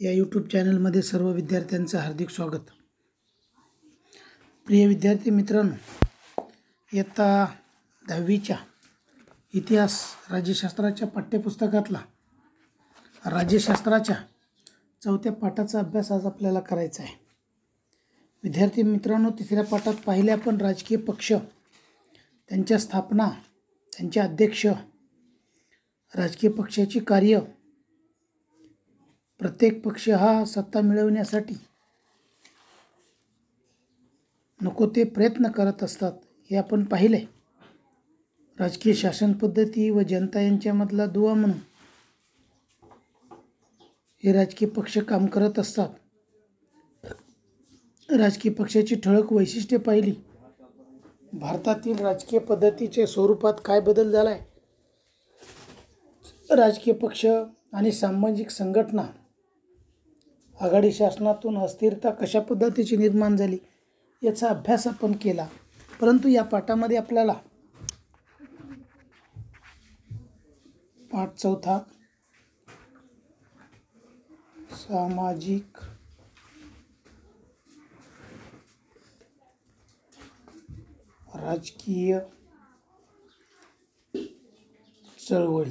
या यूट्यूब चॅनलमध्ये सर्व विद्यार्थ्यांचं हार्दिक स्वागत। प्रिय विद्यार्थी मित्रांनो, इयत्ता 10वीच्या इतिहास राज्यशास्त्राच्या पाठ्यपुस्तकातला राज्यशास्त्राच्या 4थ्या पाठाचा अभ्यास आज आपल्याला करायचा आहे। विद्यार्थी मित्रांनो, तिसऱ्या पाठात पाहिले आपण राजकीय पक्ष, त्यांच्या स्थापना, त्यांचे अध्यक्ष, राजकीय पक्षाची कार्य, प्रत्येक पक्ष हा सत्ता मिळवण्यासाठी नको ते प्रयत्न करत असतात हे आपण पाहिले। राजकीय शासन पद्धती व जनता यांच्यामधला दुवा म्हणून हे राजकीय पक्ष काम करत असतात। राजकीय पक्षाची ठळक वैशिष्ट्ये पाहिली। भारतातील राजकीय पद्धतीचे स्वरूपात काय बदल झालाय, राजकीय पक्ष आणि सामाजिक संघटना, आघाडी शासनातून अस्थिरता कशा पद्धतीची निर्माण झाली याचा अभ्यास आपण केला। परंतु या पाठामध्ये आपल्याला पाठ 4 सामाजिक राजकीय चळवळी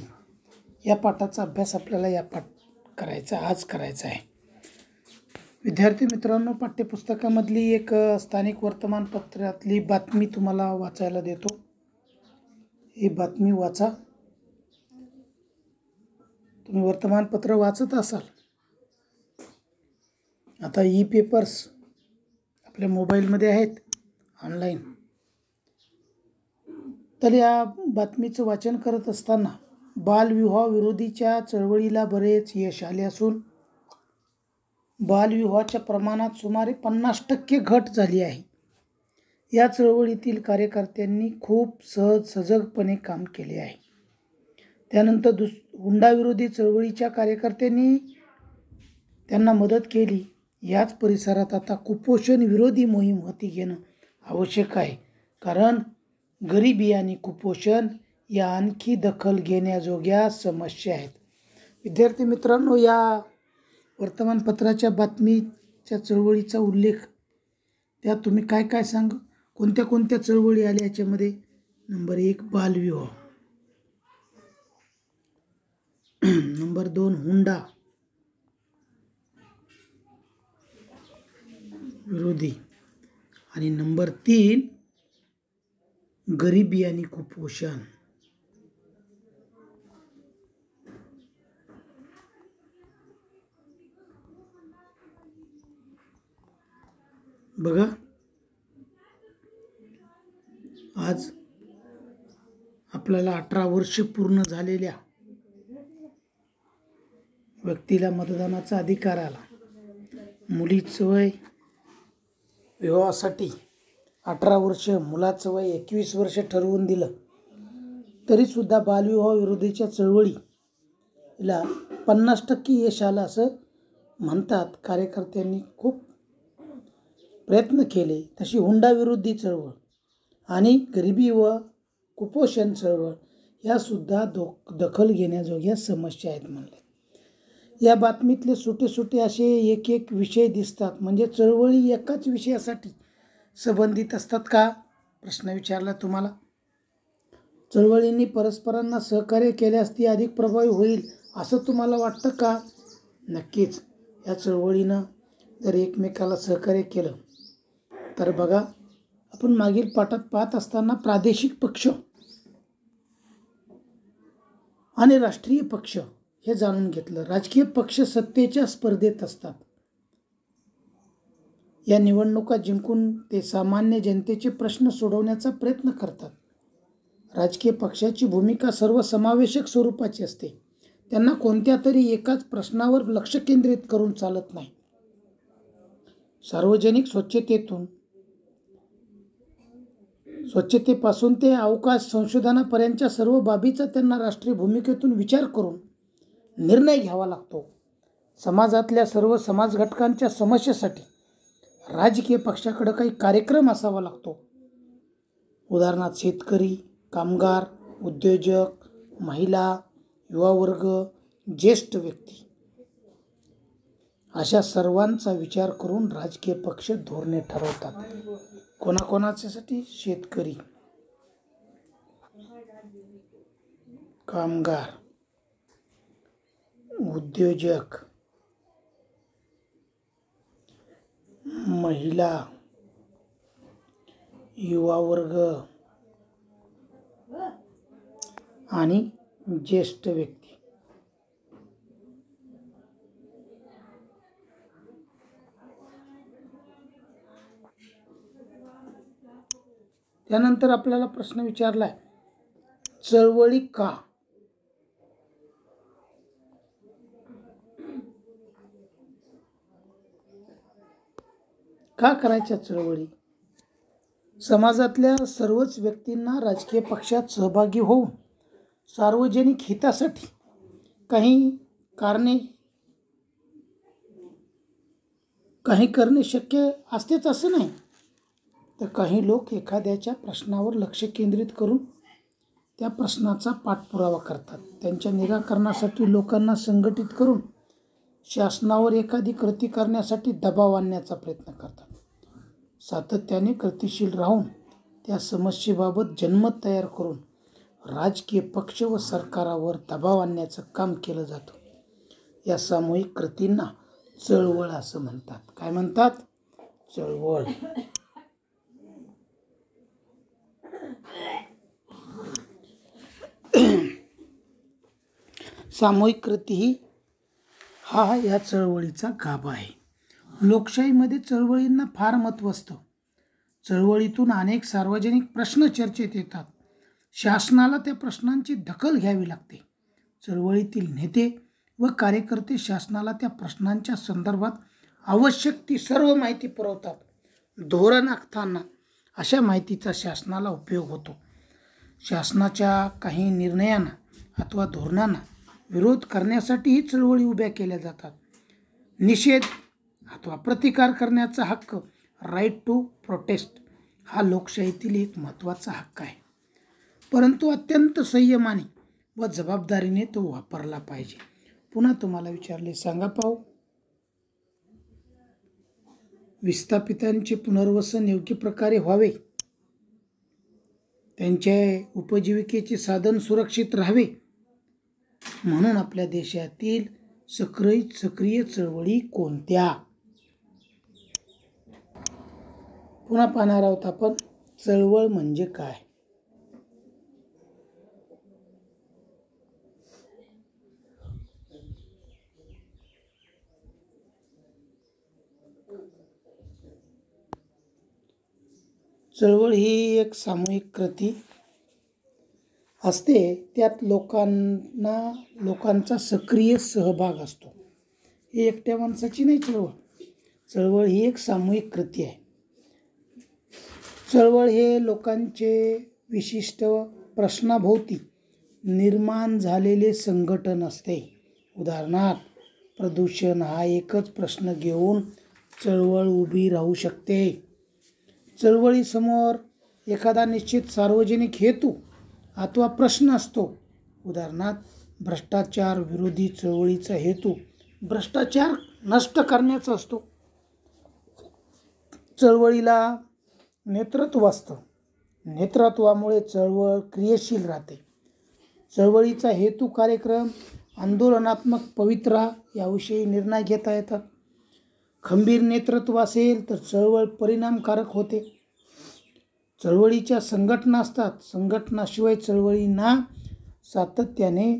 या पाठाचा अभ्यास आपल्याला आज करायचा आहे। विद्यार्थी मित्रांनो, पाठ्यपुस्तकामधली एक स्थानिक वर्तमानपत्रातली बातमी तुम्हाला वाचायला देतो। ही बातमी वाचा। तुम्ही वर्तमानपत्र वाचत असाल, आता ई-पेपर्स आपल्या मोबाईलमध्ये आहेत ऑनलाईन, तर या बातमीचं वाचन करत असताना बालविवाह विरोधीच्या चळवळीला बरेच यश आले असून बालविवाहाच्या प्रमाणात सुमारे 50% घट झाली आहे। या चळवळीतील कार्यकर्त्यांनी खूप सजगपणे काम केले आहे। त्यानंतर हुंडाविरोधी चळवळीच्या कार्यकर्त्यांनी त्यांना मदत केली। याच परिसरात आता कुपोषण विरोधी मोहीम हाती घेणं आवश्यक आहे, कारण गरिबी आणि कुपोषण या आणखी दखल घेण्याजोग्या समस्या आहेत। विद्यार्थी मित्रांनो, या वर्तमानपत्राच्या बातमीच्या चळवळीचा उल्लेख त्या तुम्ही काय काय कोणत्या कोणत्या चळवळी आल्या याच्यामध्ये? नंबर 1 बालविवाह, नंबर 2 हुंडा विरोधी, आणि नंबर 3 गरिबी आणि कुपोषण। बघा, आज आपल्याला 18 वर्ष पूर्ण झालेल्या व्यक्तीला मतदानाचा अधिकार आला। मुलीचं वय विवाहासाठी 18 वर्ष, मुलाचं वय 21 वर्ष ठरवून दिलं, तरी सुद्धा बालविवाह विरोधीच्या चळवळीला 50% यश आलं असं म्हणतात। कार्यकर्त्यांनी खूप प्रयत्न केले। तशी हुंडा विरोधी चळवळ आणि गरिबी व कुपोषण चळवळ या सुद्धा दखल घेण्याजोग्या समस्या आहेत म्हणले। या बातमीतले सुटे असे एक विषय दिसतात, म्हणजे चळवळी एकाच विषयासाठी संबंधित असतात का? प्रश्न विचारला तुम्हाला। चळवळींनी परस्परांना सहकार्य केल्यास ती अधिक प्रभावी होईल असं तुम्हाला वाटतं का? नक्कीच। या चळवळीनं जर एकमेकाला सहकार्य केलं तर बघा, आपण मागील पाठात पाहत असताना प्रादेशिक पक्ष आणि राष्ट्रीय पक्ष हे जाणून घेतलं। राजकीय पक्ष सत्तेच्या स्पर्धेत असतात। या निवडणुका जिंकून ते सामान्य जनतेचे प्रश्न सोडवण्याचा प्रयत्न करतात। राजकीय पक्षाची भूमिका सर्वसमावेशक स्वरूपाची असते। त्यांना कोणत्या तरी एकाच प्रश्नावर लक्ष केंद्रित करून चालत नाही। सार्वजनिक स्वच्छतेपासून ते अवकाश संशोधनापर्यंतच्या सर्व बाबीचा त्यांना राष्ट्रीय भूमिकेतून विचार करून निर्णय घ्यावा लागतो। समाजातल्या सर्व समाज घटकांच्या समस्येसाठी राजकीय पक्षाकडे काही कार्यक्रम असावा लागतो। उदाहरणार्थ शेतकरी, कामगार, उद्योजक, महिला, युवा वर्ग, ज्येष्ठ व्यक्ती अशा सर्वांचा विचार करून राजकीय पक्ष धोरणे ठरवतात. कोणाकोणाच्यासाठी? शेतकरी, कामगार, उद्योजक, महिला, युवा वर्ग आणि ज्येष्ठ व्यक्ती. त्यानंतर आपल्याला प्रश्न विचारलाय, चळवळी का? का करायच्या चळवळी? समाजातल्या सर्वच व्यक्तींना राजकीय पक्षात सहभागी होऊन सार्वजनिक हितासाठी काही करणे शक्य असतेच असं नाही, तर काही लोक एखाद्याच्या प्रश्नावर लक्ष केंद्रित करून त्या प्रश्नाचा पाठपुरावा करतात. त्यांच्या निराकरणासाठी लोकांना संघटित करून शासनावर एखादी कृती करण्यासाठी दबाव आणण्याचा प्रयत्न करतात. सातत्याने कृतीशील राहून त्या समस्येबाबत जनमत तयार करून राजकीय पक्ष व सरकारावर दबाव आणण्याचं काम केलं जातं. या सामूहिक कृतींना चळवळ असं म्हणतात. काय म्हणतात? चळवळ. सामूहिक कृती ही या चळवळीचा गाभा आहे. लोकशाहीमध्ये चळवळींना फार महत्त्व असतं. चळवळीतून अनेक सार्वजनिक प्रश्न चर्चेत येतात. शासनाला त्या प्रश्नांची दखल घ्यावी लागते. चळवळीतील नेते व कार्यकर्ते शासनाला त्या प्रश्नांच्या संदर्भात आवश्यक ती सर्व माहिती पुरवतात. धोरण आखताना अशा माहितीचा शासनाला उपयोग होतो. शासनाच्या काही निर्णयांना अथवा धोरणांना विरोध करण्यासाठीही चळवळी उभ्या केल्या जातात. निषेध अथवा प्रतिकार करण्याचा हक्क, राईट टू प्रोटेस्ट, हा लोकशाहीतील एक महत्त्वाचा हक्क आहे. परंतु अत्यंत संयमाने व जबाबदारीने तो वापरला पाहिजे. पुन्हा तुम्हाला विचारले, सांगा पाहू. विस्थापितांचे पुनर्वसन योग्य प्रकारे व्हावे, त्यांच्या उपजीविकेचे साधन सुरक्षित राहावे म्हणून आपल्या देशातील सक्रिय चळवळी कोणत्या? पुन्हा पाहणार आहोत आपण, चळवळ म्हणजे काय. चळवळ ही एक सामूहिक कृती असते. त्यात लोकांचा सक्रिय सहभाग असतो. ही एकट्या माणसाची नाही चळवळ. चळवळ ही एक सामूहिक कृती आहे. चळवळ हे लोकांचे विशिष्ट प्रश्नाभोवती निर्माण झालेले संघटन असते. उदाहरणार्थ, प्रदूषण हा एकच प्रश्न घेऊन चळवळ उभी राहू शकते. चळवळीसमोर एखादा निश्चित सार्वजनिक हेतू अथवा प्रश्न असतो. उदाहरणार्थ, भ्रष्टाचार विरोधी चळवळीचा हेतू भ्रष्टाचार नष्ट करण्याचा असतो. चळवळीला नेतृत्व असतं. नेतृत्वामुळे चळवळ क्रियाशील राहते. चळवळीचा हेतू, कार्यक्रम, आंदोलनात्मक पवित्रा याविषयी निर्णय घेता येतात. खंबीर नेतृत्व असेल तर चळवळ परिणामकारक होते. चळवळीच्या संघटना असतात. संघटनाशिवाय चळवळींना सातत्याने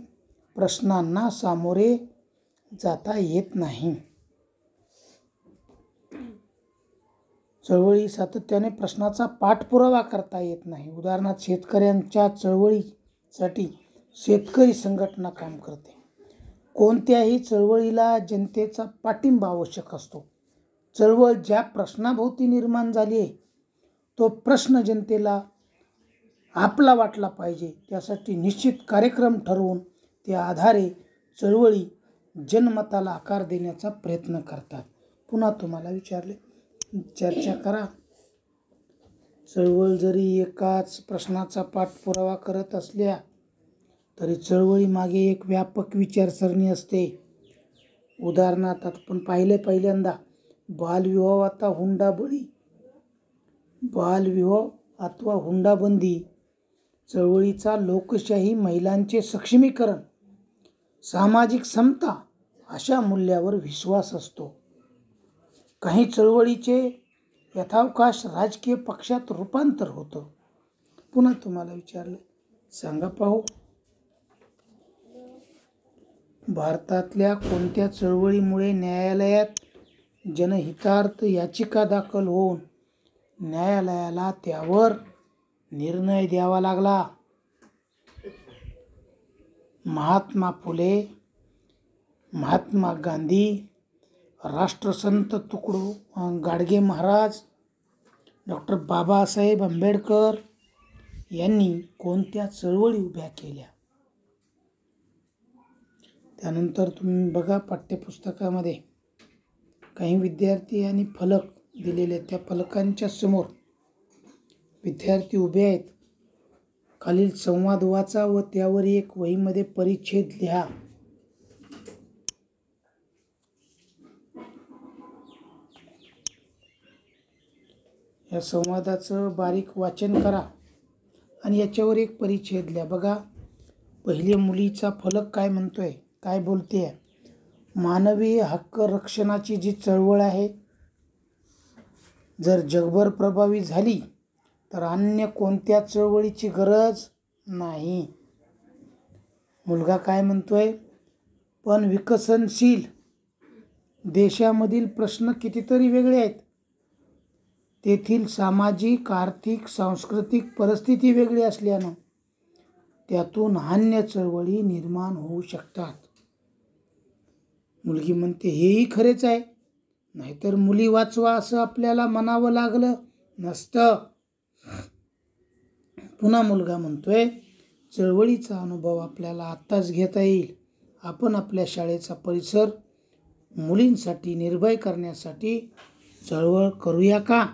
प्रश्नांना सामोरे जाता येत नाही. चळवळी सातत्याने प्रश्नाचा पाठपुरावा करता येत नाही. उदाहरणार्थ, शेतकऱ्यांच्या चळवळीसाठी शेतकरी संघटना काम करते. कोणत्याही चळवळीला जनतेचा पाठिंबा आवश्यक असतो. चळवळ ज्या प्रश्नाभोवती निर्माण झाली आहे तो प्रश्न जनतेला आपला वाटला पाहिजे. त्यासाठी निश्चित कार्यक्रम ठरवून त्या आधारे चळवळी जनमताला आकार देण्याचा प्रयत्न करतात. पुन्हा तुम्हाला विचारले, चर्चा करा. चळवळ जरी एकाच प्रश्नाचा पाठपुरावा करत असल्या तरी चळवळीमागे एक व्यापक विचारसरणी असते. उदाहरणार्थ आपण पहिल्यांदा बालविवाह आता हुंडाबळी, बालविवाह अथवा हुंडाबंदी चळवळीचा लोकशाही, महिलांचे सक्षमीकरण, सामाजिक समता अशा मूल्यावर विश्वास असतो. काही चळवळीचे यथावकाश राजकीय पक्षात रूपांतर होतं. पुन्हा तुम्हाला विचारलं, सांगा पाहू, भारतातल्या कोणत्या चळवळीमुळे न्यायालयात जनहितार्थ याचिका दाखल होऊन न्यायालयाला त्यावर निर्णय द्यावा लागला? महात्मा फुले, महात्मा गांधी, राष्ट्रसंत तुकडो गाडगे महाराज, डॉक्टर बाबासाहेब आंबेडकर यांनी कोणत्या चळवळी उभ्या केल्या? त्यानंतर तुम्ही बघा पाठ्यपुस्तकामध्ये काही विद्यार्थी आणि फलक दिलेले, त्या फलकांच्या समोर विद्यार्थी उभे आहेत. खालील संवाद वाचा व त्यावर एक वहीमध्ये परिच्छेद लिहा. या संवादाचं बारीक वाचन करा आणि याच्यावर एक परिच्छेद लिहा. बघा, पहिले मुलीचा फलक काय म्हणतोय, काय बोलते? मानवी हक्क रक्षणाची जी चळवळ आहे, जर जगभर प्रभावी झाली तर अन्य कोणत्या चळवळीची गरज नाही. मुलगा काय म्हणतोय? पण विकसनशील देशामधील प्रश्न कितीतरी वेगळे आहेत. तेथील सामाजिक, आर्थिक, सांस्कृतिक परिस्थिती वेगळी असल्यानं त्यातून अन्य चळवळी निर्माण होऊ शकतात. मुलगी म्हणते, हेही खरेच आहे, नाहीतर मुली वाचवा असं आपल्याला म्हणावं लागलं नसतं. पुन्हा मुलगा म्हणतोय, चळवळीचा अनुभव आपल्याला आत्ताच घेता येईल. आपण आपल्या शाळेचा परिसर मुलींसाठी निर्भय करण्यासाठी चळवळ करूया का?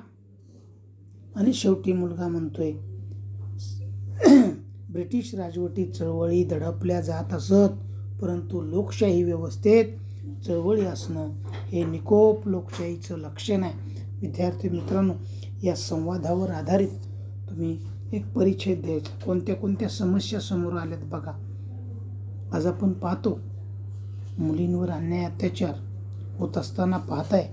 आणि शेवटी मुलगा म्हणतोय, ब्रिटिश राजवटीत चळवळी दडपल्या जात असत, परंतु लोकशाही व्यवस्थेत चळवळी असणं हे निकोप लोकशाहीचं लक्षण आहे. विद्यार्थी मित्रांनो, या संवादावर आधारित तुम्ही एक परिच्छेद द्यायचा. कोणत्या कोणत्या समस्या समोर आल्यात बघा. आज आपण पाहतो मुलींवर अन्याय अत्याचार होत असताना पाहताय,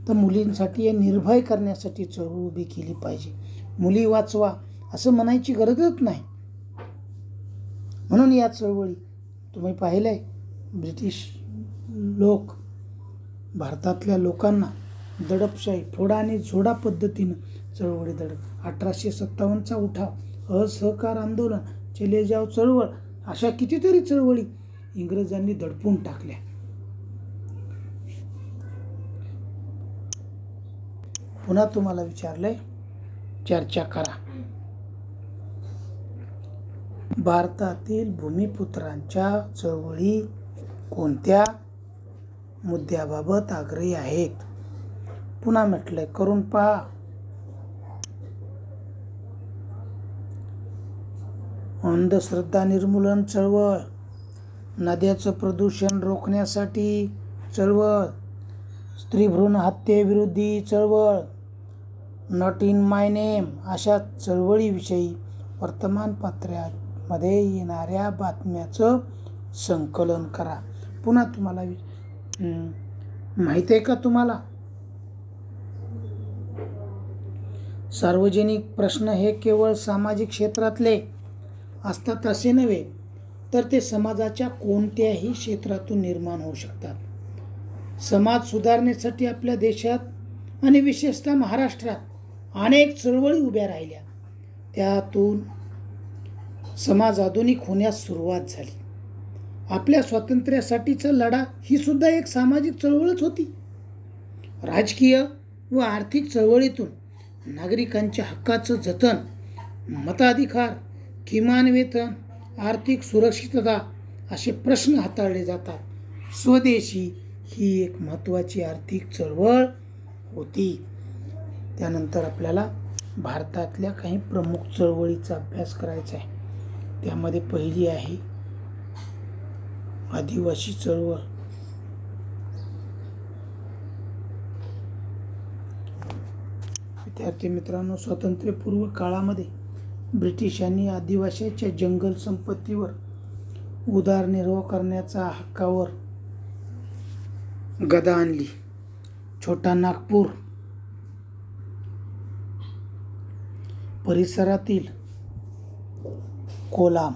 तर मुलींसाठी हे निर्भय करण्यासाठी चळवळ उभी केली पाहिजे. मुली वाचवा असं म्हणायची गरजच नाही. म्हणून या चळवळी तुम्ही पाहिलंय, ब्रिटिश लोक भारतातल्या लोकांना दडपशाही, फोडा आणि झोडा पद्धतीनं चळवळी दडप. 1857चा उठाव, असहकार आंदोलन, चले जाव चळवळ, अशा कितीतरी चळवळी इंग्रजांनी दडपून टाकल्या. पुन्हा तुम्हाला विचारलंय, चर्चा करा. भारतातील भूमिपुत्रांच्या चळवळी कोणत्या मुद्द्याबाबत आग्रही आहेत? पुन्हा म्हटलंय, करून पहा. अंधश्रद्धा निर्मूलन चळवळ, नद्याचं प्रदूषण रोखण्यासाठी चळवळ, स्त्री भ्रूण हत्येविरोधी चळवळ, नॉट इन माय नेम अशा चळवळीविषयी वर्तमानपत्रामध्ये येणाऱ्या बातम्याचं संकलन करा. पुन्हा तुम्हाला माहिती आहे का, तुम्हाला सार्वजनिक प्रश्न हे केवळ सामाजिक क्षेत्रातले असतात असे नव्हे, तर ते समाजाच्या कोणत्याही क्षेत्रातून निर्माण होऊ शकतात. समाज सुधारण्यासाठी आपल्या देशात आणि विशेषतः महाराष्ट्रात अनेक चळवळी उभ्या राहिल्या. त्यातून समाज आधुनिक होण्यास सुरुवात झाली. आपल्या स्वातंत्र्यासाठीचा लढा ही सुद्धा एक सामाजिक चळवळच होती. राजकीय व आर्थिक चळवळीतून नागरिकांच्या हक्काचं जतन, मताधिकार, किमान वेतन, आर्थिक सुरक्षितता असे प्रश्न हाताळले जातात. स्वदेशी ही एक महत्त्वाची आर्थिक चळवळ होती. त्यानंतर आपल्याला भारतातल्या काही प्रमुख चळवळीचा अभ्यास करायचा आहे. त्यामध्ये पहिली आहे आदिवासी चळवळ. विद्यार्थी मित्रांनो, स्वातंत्र्यपूर्व काळामध्ये ब्रिटिशांनी आदिवासीच्या जंगल संपत्तीवर उदरनिर्वाह करण्याच्या हक्कावर गदा आणली. छोटा नागपूर परिसरातील कोलाम,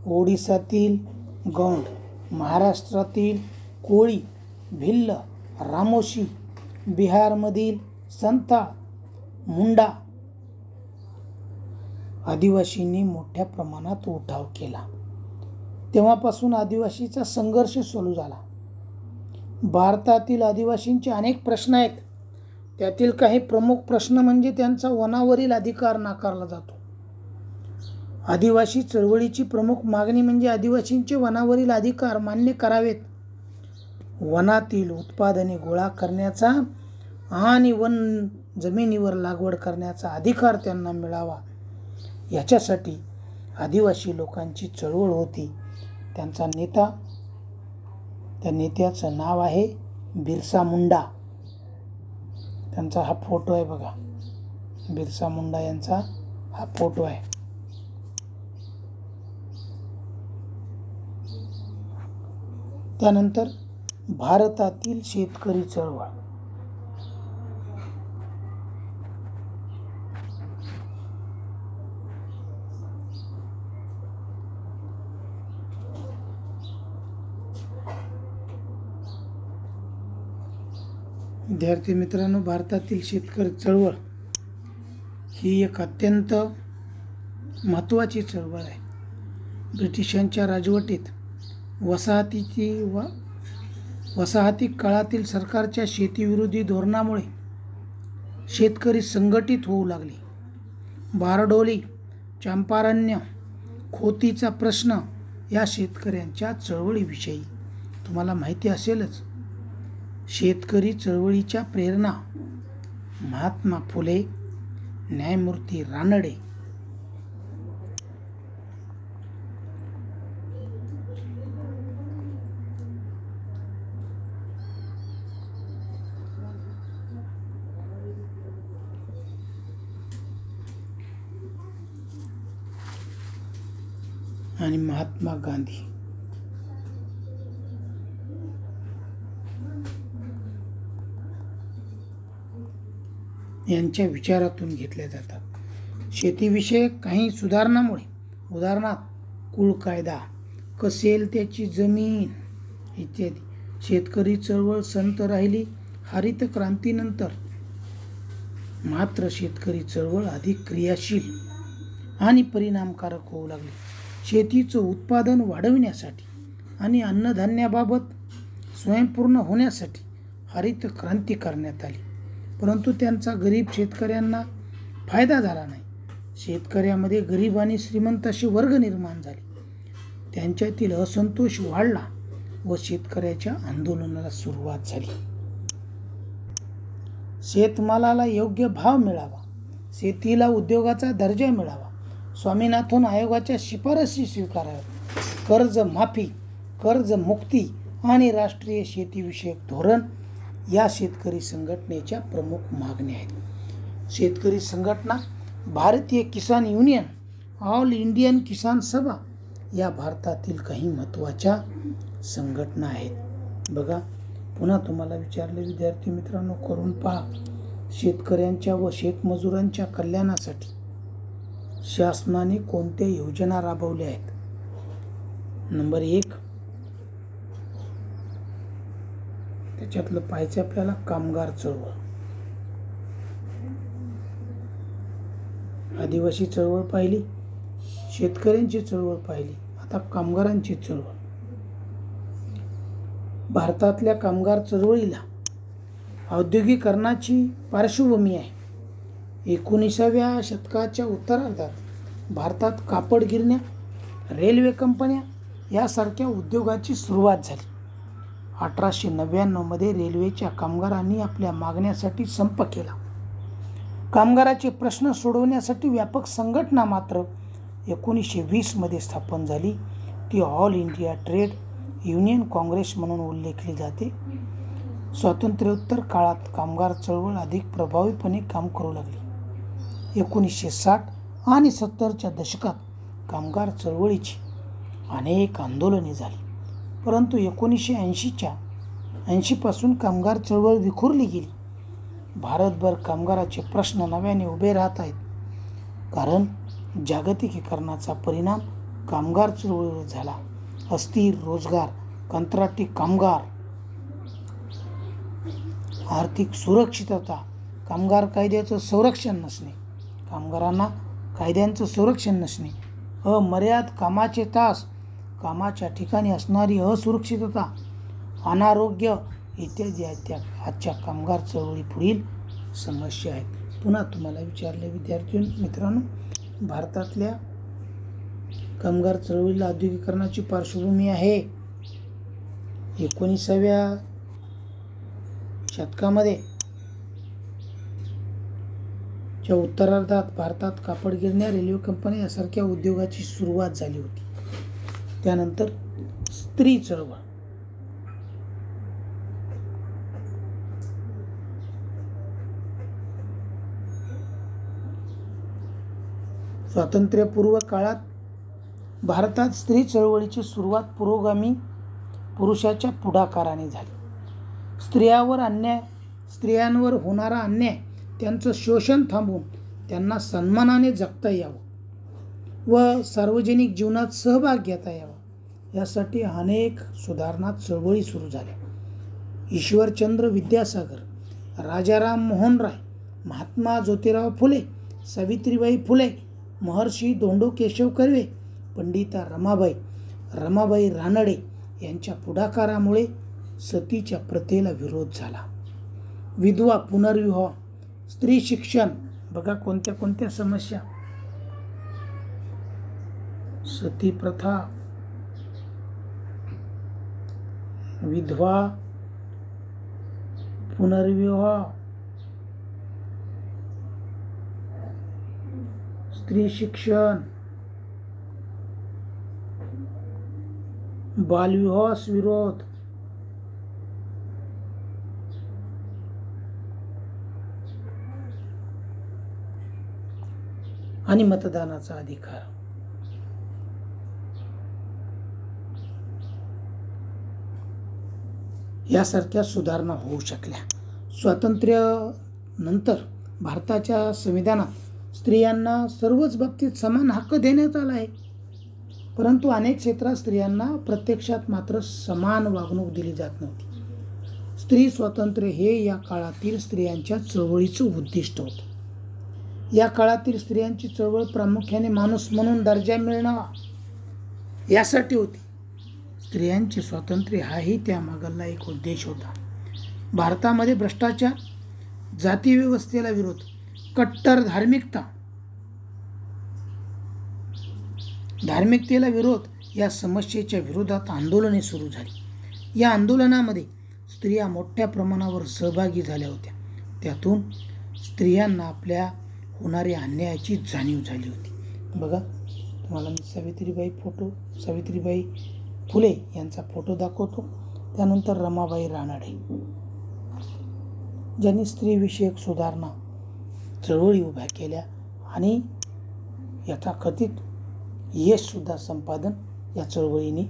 ओडिसातील गौंड, महाराष्ट्रातील कोळी, भिल्ल, रामोशी, बिहारमधील संताळ, मुंडा आदिवासींनी मोठ्या प्रमाणात उठाव केला. तेव्हापासून आदिवासीचा संघर्ष सुरू झाला. भारतातील आदिवासींचे अनेक प्रश्न आहेत. त्यातील काही प्रमुख प्रश्न म्हणजे त्यांचा वनावरील अधिकार नाकारला जातो. आदिवासी चळवळीची प्रमुख मागणी म्हणजे आदिवासींचे वनावरील अधिकार मान्य करावेत. वनातील उत्पादने गोळा करण्याचा आणि वन जमिनीवर लागवड करण्याचा अधिकार त्यांना मिळावा, याच्यासाठी आदिवासी लोकांची चळवळ होती. त्यांचा नेता, त्या नेत्याचं नाव आहे बिरसा मुंडा. त्यांचा हा फोटो आहे बघा, बिरसा मुंडा यांचा हा फोटो आहे. त्यानंतर भारतातील शेतकरी चळवळ. विद्यार्थी मित्रांनो, भारतातील शेतकरी चळवळ ही एक अत्यंत महत्त्वाची चळवळ आहे. ब्रिटिशांच्या राजवटीत वसाहती काळातील सरकारच्या शेतीविरोधी धोरणामुळे शेतकरी संघटित होऊ लागले. बारडोली, चंपारण्य, खोतीचा प्रश्न या शेतकऱ्यांच्या चळवळीविषयी तुम्हाला माहिती असेलच. शेतकरी चळवळीच्या प्रेरणा महात्मा फुले, न्यायमूर्ती रानडे, आणि महात्मा गांधी यांच्या विचारातून घेतल्या जातात. शेतीविषयक काही सुधारणामुळे, उदाहरणार्थ कुळ कायदा, कसेल त्याची जमीन इत्यादी, शेतकरी चळवळ संत राहिली. हरित क्रांतीनंतर मात्र शेतकरी चळवळ अधिक क्रियाशील आणि परिणामकारक होऊ लागली. शेतीचं उत्पादन वाढविण्यासाठी आणि अन्नधान्याबाबत स्वयंपूर्ण होण्यासाठी हरित क्रांती करण्यात आली, परंतु त्यांचा गरीब शेतकऱ्यांना फायदा झाला नाही. शेतकऱ्यामध्ये गरीब आणि श्रीमंत असे वर्ग निर्माण झाले. त्यांच्यातील असंतोष वाढला व शेतकऱ्याच्या आंदोलनाला सुरुवात झाली. शेतमालाला योग्य भाव मिळावा, शेतीला उद्योगाचा दर्जा मिळावा, स्वामीनाथन आयोगाच्या शिफारसी स्वीकाराव्या, कर्जमाफी, कर्जमुक्ती आणि राष्ट्रीय शेतीविषयक धोरण या शेतकरी संघटनेच्या प्रमुख मागण्या आहेत. शेतकरी संघटना भारतीय किसान युनियन, ऑल इंडियन किसान सभा या भारतातील काही महत्त्वाच्या संघटना आहेत. बघा, पुन्हा तुम्हाला विचारले विद्यार्थी मित्रांनो, करून पहा. शेतकऱ्यांच्या व शेतमजुरांच्या कल्याणासाठी शासनाने कोणत्या योजना राबवल्या आहेत? नंबर 1, त्याच्यातलं पाहायचं आपल्याला कामगार चळवळ. आदिवासी चळवळ पाहिली, शेतकऱ्यांची चळवळ पाहिली, आता कामगारांची चळवळ. भारतातल्या कामगार चळवळीला औद्योगिकरणाची पार्श्वभूमी आहे. 19व्या शतकाच्या उत्तरार्धात भारतात कापड गिरण्या, रेल्वे कंपन्या यासारख्या उद्योगाची सुरुवात झाली. 1899 रेल्वेच्या कामगारांनी आपल्या मागण्यासाठी संप केला. कामगाराचे प्रश्न सोडवण्यासाठी व्यापक संघटना मात्र 1920 स्थापन झाली. ती all India trade union Congress म्हणून उल्लेखली जाते. स्वातंत्र्योत्तर काळात कामगार चळवळ अधिक प्रभावीपणे काम करू लागली. 1960 आणि 70च्या दशकात कामगार चळवळीची अनेक आंदोलने झाली, परंतु 1980 पासून कामगार चळवळ विखुरली गेली. भारतभर कामगाराचे प्रश्न नव्याने उभे राहत आहेत, कारण जागतिकीकरणाचा परिणाम कामगार चळवळीवर झाला. अस्थिर रोजगार, कंत्राटी कामगार, आर्थिक सुरक्षितता, कामगार कायद्याचं संरक्षण नसणे, कामगारांना कायद्यांचं संरक्षण नसणे, अमर्याद कामाचे तास, कामाच्या ठिकाणी असणारी असुरक्षितता, अनारोग्य इत्यादी आजच्या कामगार चळवळी पुढील समस्या आहेत. पुन्हा तुम्हाला विचारले विद्यार्थी मित्रांनो, भारतातल्या कामगार चळवळीला औद्योगिकरणाची पार्श्वभूमी आहे. 19व्या शतकामध्ये च्या उत्तरार्धात भारतात कापड गिरण्या, रेल्वे कंपन्या यासारख्या उद्योगाची सुरुवात झाली होती. त्यानंतर स्त्री चळवळ, स्वातंत्र्यपूर्व काळात भारतात स्त्री चळवळीची सुरुवात पुरोगामी पुरुषाच्या पुढाकाराने झाली. स्त्रियांवर होणारा अन्याय, त्यांचं शोषण थांबवून त्यांना सन्मानाने जगता यावं व सार्वजनिक जीवनात सहभाग घेता यावा, यासाठी अनेक सुधारणा चळवळी सुरू झाल्या. ईश्वरचंद्र विद्यासागर, राजाराम मोहन राय, महात्मा ज्योतिराव फुले, सावित्रीबाई फुले, महर्षी धोंडो केशव कर्वे, पंडिता रमाबाई रानडे यांच्या पुढाकारामुळे सतीच्या प्रथेला विरोध झाला. विधवा पुनर्विवाह, स्त्री शिक्षण, बघा कोणत्या कोणत्या समस्या, सती प्रथा, विधवा पुनर्विवाह, स्त्री शिक्षण, बालविवाहास विरोध, आणि मतदानाचा अधिकार. यासारख्या सुधारणा होऊ शकल्या. स्वातंत्र्यानंतर भारताच्या संविधानात स्त्रियांना सर्वच बाबतीत समान हक्क देण्यात आला आहे, परंतु अनेक क्षेत्रात स्त्रियांना प्रत्यक्षात मात्र समान वागणूक दिली जात नव्हती. स्त्री स्वातंत्र्य हे या काळातील स्त्रियांच्या चळवळीचं उद्दिष्ट होतं. या काळातील स्त्रियांची चळवळ प्रामुख्याने माणूस म्हणून दर्जा मिळणं यासाठी होती. स्त्रियांचे स्वातंत्र्य हाही त्यामागला एक उद्देश होता. भारतामध्ये भ्रष्टाचार, जाती व्यवस्थेला विरोध, कट्टर धार्मिकतेला विरोध या समस्येच्या विरोधात आंदोलने सुरू झाली. या आंदोलनामध्ये स्त्रिया मोठ्या प्रमाणावर सहभागी झाल्या होत्या. त्यातून स्त्रियांना आपल्या होणाऱ्या अन्यायाची जाणीव झाली होती. बघा तुम्हाला मी सावित्रीबाई फुले यांचा फोटो दाखवतो. त्यानंतर रमाबाई रानडे, ज्यांनी स्त्रीविषयक सुधारणा चळवळी उभ्या केल्या आणि यथाकथित यशसुद्धा संपादन या चळवळीने.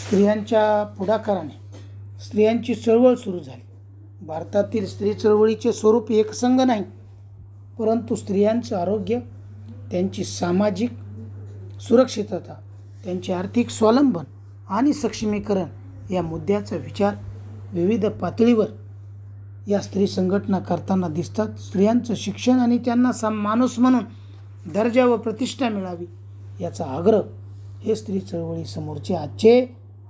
स्त्रियांच्या पुढाकाराने स्त्रियांची चळवळ सुरू झाली. भारतातील स्त्री चळवळीचे स्वरूप एकसंध नाही, परंतु स्त्रियांचं आरोग्य, त्यांची सामाजिक सुरक्षितता, त्यांचे आर्थिक स्वावलंबन आणि सक्षमीकरण या मुद्द्याचा विचार विविध पातळीवर या स्त्री संघटना करताना दिसतात. स्त्रियांचं शिक्षण आणि त्यांना माणूस म्हणून दर्जा व प्रतिष्ठा मिळावी याचा आग्रह हे स्त्री चळवळीसमोरचे आजचे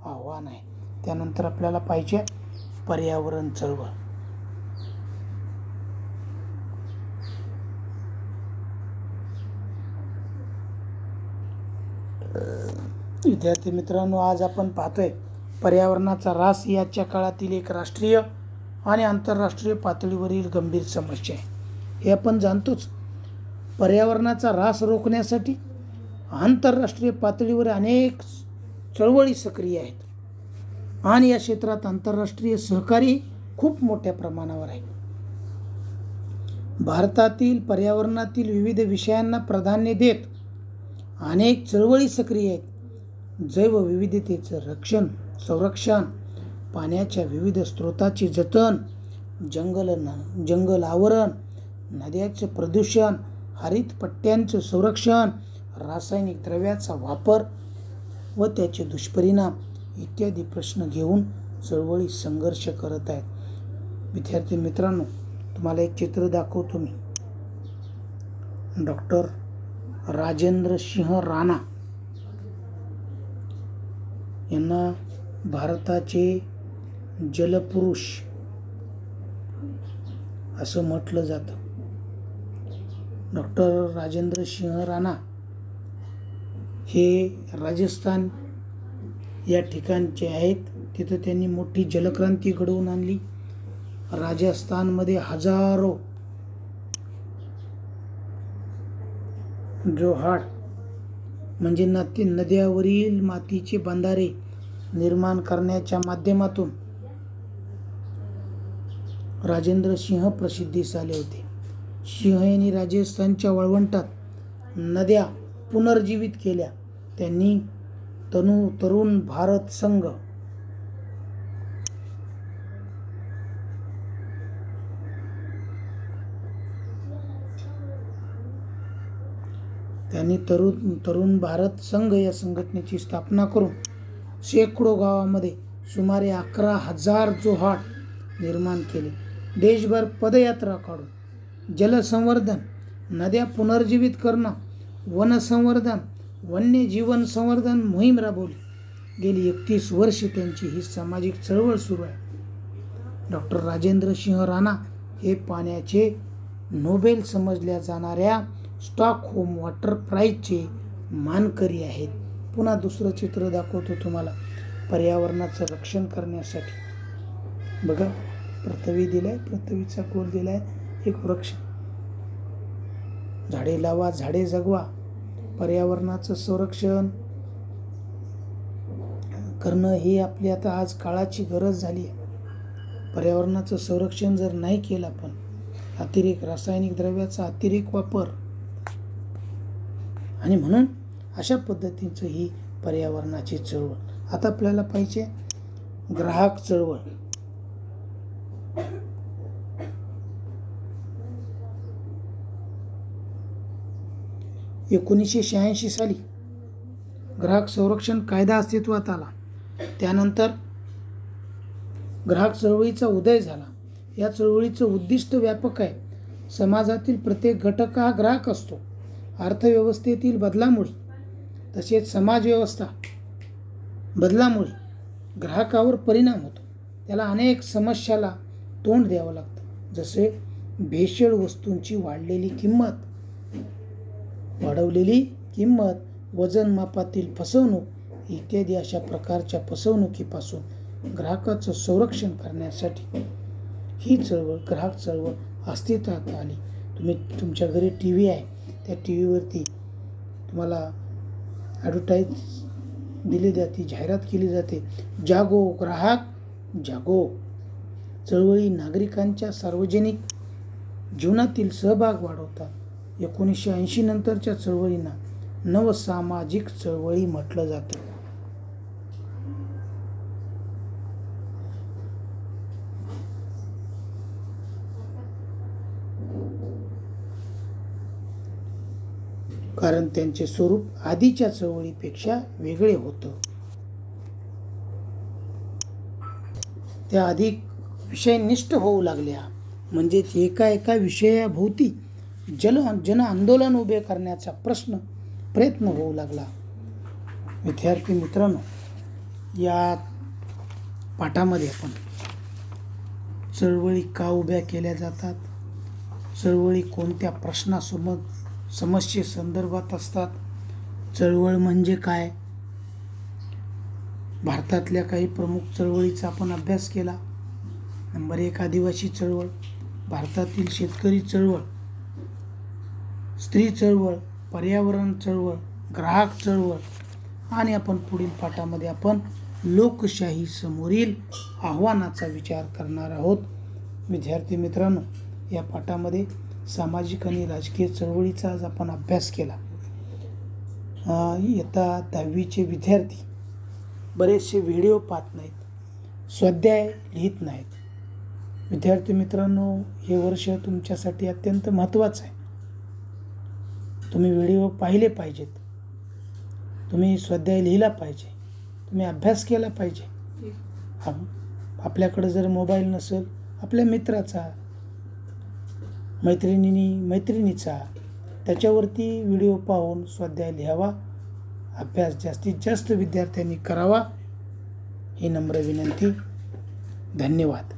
आव्हान आहे. त्यानंतर आपल्याला पाहिजे पर्यावरण चळवळ. विद्यार्थी मित्रांनो, आज आपण पाहतोय पर्यावरणाचा ऱ्हास ही आजच्या काळातील एक राष्ट्रीय आणि आंतरराष्ट्रीय पातळीवरील गंभीर समस्या आहे. हे आपण जाणतोच. पर्यावरणाचा ऱ्हास रोखण्यासाठी आंतरराष्ट्रीय पातळीवर अनेक चळवळी सक्रिय आहेत आणि या क्षेत्रात आंतरराष्ट्रीय सहकारी खूप मोठ्या प्रमाणावर आहे. भारतातील पर्यावरणातील विविध विषयांना प्राधान्य देत अनेक चळवळी सक्रिय आहेत. जैवविविधतेचं संरक्षण, पाण्याच्या विविध स्रोतांचे जतन, जंगल आवरण, नद्याचं प्रदूषण, हरित पट्ट्यांचं संरक्षण, रासायनिक द्रव्याचा वापर व त्याचे दुष्परिणाम इत्यादी प्रश्न घेऊन चळवळी संघर्ष करत आहेत. विद्यार्थी मित्रांनो, तुम्हाला एक चित्र दाखवतो मी. डॉक्टर राजेंद्र सिंह राणा यांना भारताचे जलपुरुष असं म्हटलं जातं. डॉक्टर राजेंद्र सिंह राणा हे राजस्थान या ठिकाणचे आहेत. तिथं त्यांनी मोठी जलक्रांती घडवून आणली. राजस्थानमध्ये हजारो जोहाड म्हणजे नद्यावरील मातीचे बंधारे निर्माण करण्याच्या माध्यमातून राजेंद्र सिंह प्रसिद्धीस आले होते. सिंह यांनी राजस्थानच्या वाळवंटात नद्या पुनर्जीवित केल्या. त्यांनी तरुण भारत संघ तरुण भारत संघ या संघटनेची स्थापना करून शेकडो गावामध्ये सुमारे 11,000 जोहाड निर्माण केले. देशभर पदयात्रा काढून जलसंवर्धन, नद्या पुनर्जीवित करणं, वनसंवर्धन, वन्यजीवन संवर्धन मोहीम राबवली. गेली 31 वर्षे त्यांची ही सामाजिक चळवळ सुरू आहे. डॉक्टर राजेंद्र सिंह राणा हे पाण्याचे नोबेल समजल्या जाणाऱ्या स्टॉकहोम वॉटर प्राईजचे मानकरी आहेत. पुन्हा दुसरं चित्र दाखवतो तुम्हाला. पर्यावरणाचं रक्षण करण्यासाठी बघा, पृथ्वी दिलाय, पृथ्वीचा गोल दिलाय, एक वृक्ष. झाडे लावा, झाडे जगवा. पर्यावरणाचं संरक्षण करणं ही आपली आता आज काळाची गरज झाली आहे. पर्यावरणाचं संरक्षण जर नाही केलं आपण, अतिरेक रासायनिक द्रव्याचा अतिरेक वापर, आणि म्हणून अशा पद्धतीचं ही पर्यावरणाची चळवळ. आता आपल्याला पाहिजे ग्राहक चळवळ. (1986) साली ग्राहक संरक्षण कायदा अस्तित्वात आला. त्यानंतर ग्राहक चळवळीचा उदय झाला. या चळवळीचं उद्दिष्ट व्यापक आहे. समाजातील प्रत्येक घटक हा ग्राहक असतो. अर्थव्यवस्थेतील बदलामुळे तसेच समाजव्यवस्था बदलामुळे ग्राहकावर परिणाम होतो. त्याला अनेक समस्याला तोंड द्यावं लागतं, जसे भेसळ वस्तूंची वाढवलेली किंमत, वजन मापातील फसवणूक इत्यादी. अशा प्रकारच्या फसवणुकीपासून ग्राहकाचं संरक्षण करण्यासाठी ही चळवळ, ग्राहक चळवळ अस्तित्वात आली. तुमच्या घरी TV आहे, त्या TV तुम्हाला ॲडव्हर्टाईज दिली जाते, जाहिरात केली जाते, जागो ग्राहक जागो. चळवळी नागरिकांच्या सार्वजनिक जीवनातील सहभाग वाढवतात. 1980 नंतरच्या चळवळींना नवसामाजिक चळवळी म्हटलं जातं. कारण त्यांचे स्वरूप आधीच्या चळवळीपेक्षा वेगळे होतं. त्या अधिक विषयनिष्ठ होऊ लागल्या. म्हणजे एका विषयाभोवती जन आंदोलन उभे करण्याचा प्रयत्न होऊ लागला. विद्यार्थी मित्रांनो, या पाठामध्ये आपण चळवळी का उभ्या केल्या जातात, चळवळी कोणत्या समस्येसंदर्भात असतात, चळवळ म्हणजे काय, भारतातल्या काही प्रमुख चळवळीचा आपण अभ्यास केला. नंबर 1 आदिवासी चळवळ, भारतातील शेतकरी चळवळ, स्त्री चळवळ, पर्यावरण चळवळ, ग्राहक चळवळ, आणि आपण पुढील पाठामध्ये आपण लोकशाही समोरील आव्हानाचा विचार करणार आहोत. विद्यार्थी मित्रांनो, या पाठामध्ये सामाजिक आणि राजकीय चळवळीचा आज आपण अभ्यास केला. इयत्ता 10वीचे विद्यार्थी बरेचसे व्हिडिओ पाहत नाहीत, स्वाध्याय लिहित नाहीत. विद्यार्थी मित्रांनो, हे वर्ष तुमच्यासाठी अत्यंत महत्त्वाचं आहे. तुम्ही व्हिडिओ पाहिले पाहिजेत, तुम्ही स्वाध्याय लिहिला पाहिजे, तुम्ही अभ्यास केला पाहिजे. आपल्याकडे जर मोबाईल नसेल, आपल्या मित्राचा, मैत्रिणीचा त्याच्यावरती व्हिडिओ पाहून स्वाध्याय लिहावा. अभ्यास जास्तीत जास्त विद्यार्थ्यांनी करावा ही नम्र विनंती. धन्यवाद.